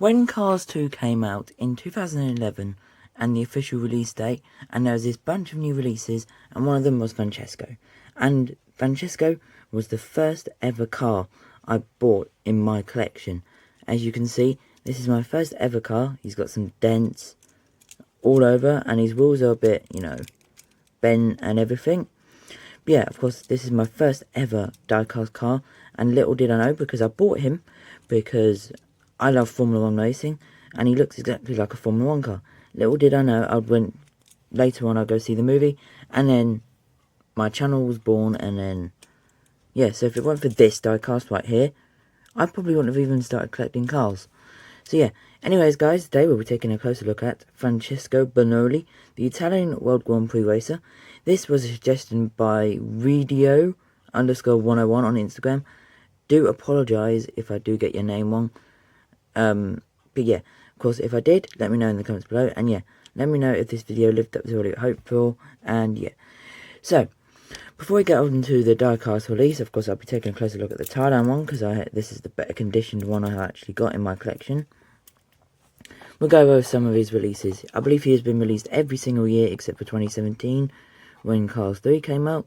When Cars 2 came out in 2011 and the official release date, and there was this bunch of new releases, and one of them was Francesco. And Francesco was the first ever car I bought in my collection. As you can see, this is my first ever car. He's got some dents all over, and his wheels are a bit, bent and everything. But yeah, of course, this is my first ever diecast car, and little did I know, because I bought him because I love Formula 1 racing, and he looks exactly like a Formula 1 car. Little did I know, later on I'd go see the movie, and then my channel was born, and then, yeah, so if it weren't for this diecast right here, I probably wouldn't have even started collecting cars. So yeah, anyways guys, today we'll be taking a closer look at Francesco Bernoulli, the Italian World Grand Prix racer. This was a suggestion by Video_101 on Instagram. Do apologise if I do get your name wrong. But yeah, of course, if I did, let me know in the comments below. And yeah, let me know if this video lived up to what I hoped for. And yeah, so before we get on to the diecast release, of course, I'll be taking a closer look at the Thailand one, because this is the better conditioned one I actually got in my collection. We'll go over some of his releases. I believe he has been released every single year except for 2017, when Cars 3 came out.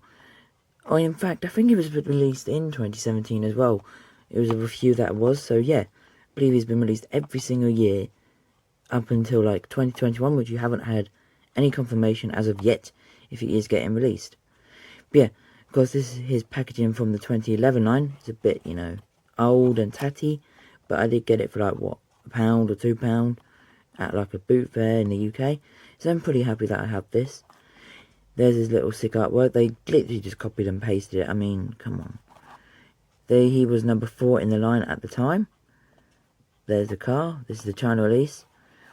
Or in fact, I think he was released in 2017 as well. It was a review that was, so yeah. I believe he's been released every single year up until like 2021, which you haven't had any confirmation as of yet if he is getting released. But yeah, of course, this is his packaging from the 2011 line. It's a bit, old and tatty, but I did get it for like, what, £1 or £2 at like a boot fair in the UK. So I'm pretty happy that I have this. There's his little sick artwork. They literally just copied and pasted it. I mean, come on. He was number 4 in the line at the time. There's the car. This is the China release.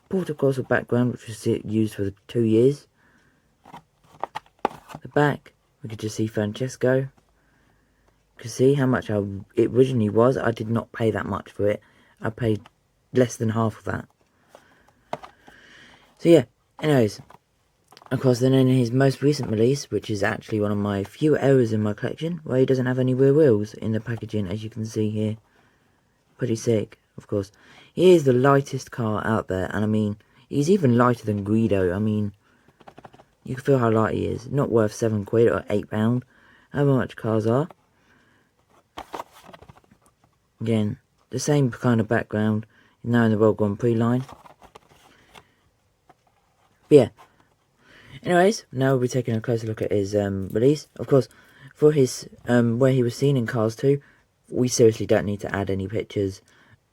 Port, of course, a background which was used for 2 years. The back, we could just see Francesco. You can see how much it originally was. I did not pay that much for it. I paid less than half of that. So yeah, anyways. Of course, then in his most recent release, which is actually one of my few errors in my collection, where he doesn't have any rear wheels in the packaging, as you can see here. Pretty sick, of course. He is the lightest car out there, and I mean, he's even lighter than Guido. I mean, you can feel how light he is. Not worth £7 or £8, however much cars are. Again, the same kind of background, now in the World Grand Prix line. But yeah. Anyways, now we'll be taking a closer look at his release. Of course, for his where he was seen in Cars 2, we seriously don't need to add any pictures.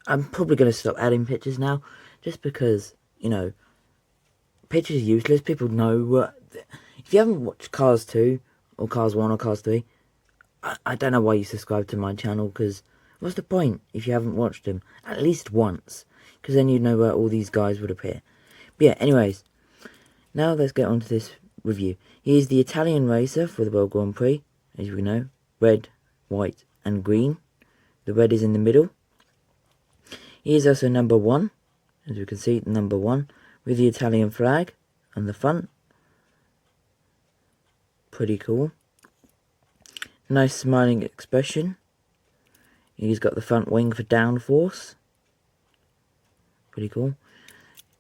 I'm probably going to stop adding pictures now, just because, pictures are useless. People know what... If you haven't watched Cars 2, or Cars 1, or Cars 3, I don't know why you subscribe to my channel, because what's the point if you haven't watched them at least once? Because then you'd know where all these guys would appear. But yeah, anyways... Now let's get on to this review. He is the Italian racer for the World Grand Prix, as we know. Red, white and green. The red is in the middle. He is also number 1, as we can see, number 1, with the Italian flag on the front. Pretty cool. Nice smiling expression. He's got the front wing for downforce. Pretty cool.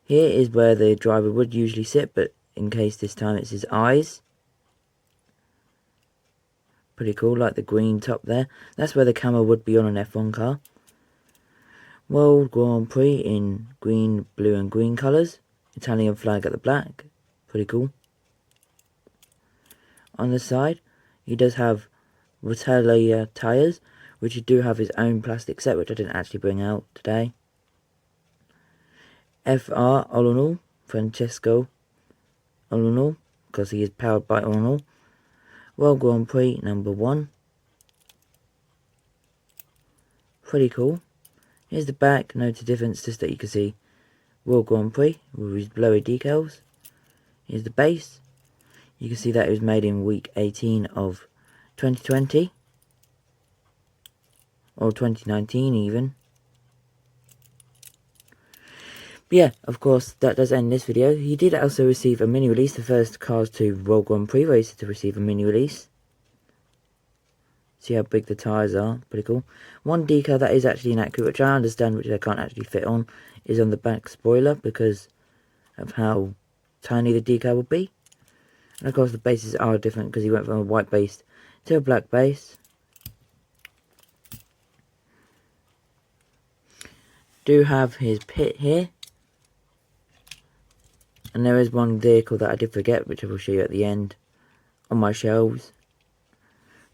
Here is where the driver would usually sit, but in case this time it's his eyes. Pretty cool, like the green top there. That's where the camera would be on an F1 car. World Grand Prix in green, blue and green colours. Italian flag at the back. Pretty cool. On the side, he does have Mattel tyres, which he do have his own plastic set, which I didn't actually bring out today. FR all in all, Francesco all in all, because he is powered by all in all. World Grand Prix number 1. Pretty cool. Here's the back, noted difference just that you can see World Grand Prix with his blowy decals. Here's the base. You can see that it was made in week 18 of 2020. Or 2019 even. But yeah, of course, that does end this video. He did also receive a mini release, the first Cars 2 World Grand Prix racer to receive a mini release. See how big the tyres are. Pretty cool. One decal that is actually inaccurate, which I understand, which I can't actually fit on, is on the back spoiler because of how tiny the decal will be. And of course the bases are different because he went from a white base to a black base. Do have his pit here. And there is one vehicle that I did forget, which I will show you at the end on my shelves.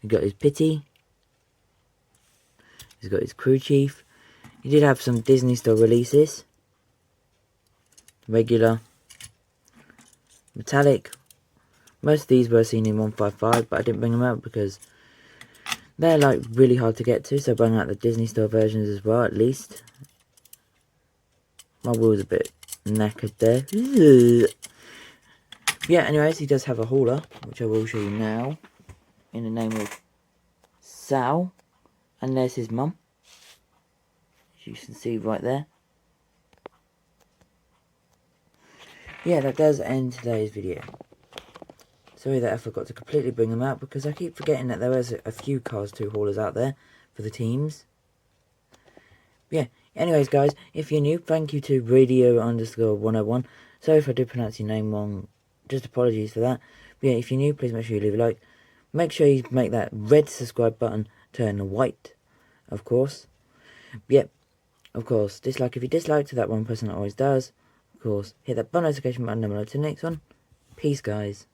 We've got his pitty. He's got his crew chief. He did have some Disney store releases. Regular. Metallic. Most of these were seen in 155, but I didn't bring them out because they're like really hard to get to, so I bring out the Disney store versions as well, at least. My wheel's a bit knackered there. Yeah, anyways, he does have a hauler, which I will show you now, in the name of Sal, and there's his mum, as you can see right there. Yeah, that does end today's video. Sorry that I forgot to completely bring them out, because I keep forgetting that there was a few Cars 2 haulers out there for the teams. Yeah, anyways guys, if you're new, thank you to Radio_101. Sorry if I did pronounce your name wrong, just apologies for that. But yeah, if you're new, please make sure you leave a like. Make sure you make that red subscribe button turn white, of course. Yep, of course, dislike if you dislike, to that one person that always does. Of course, hit that bell notification button down below to the next one. Peace, guys.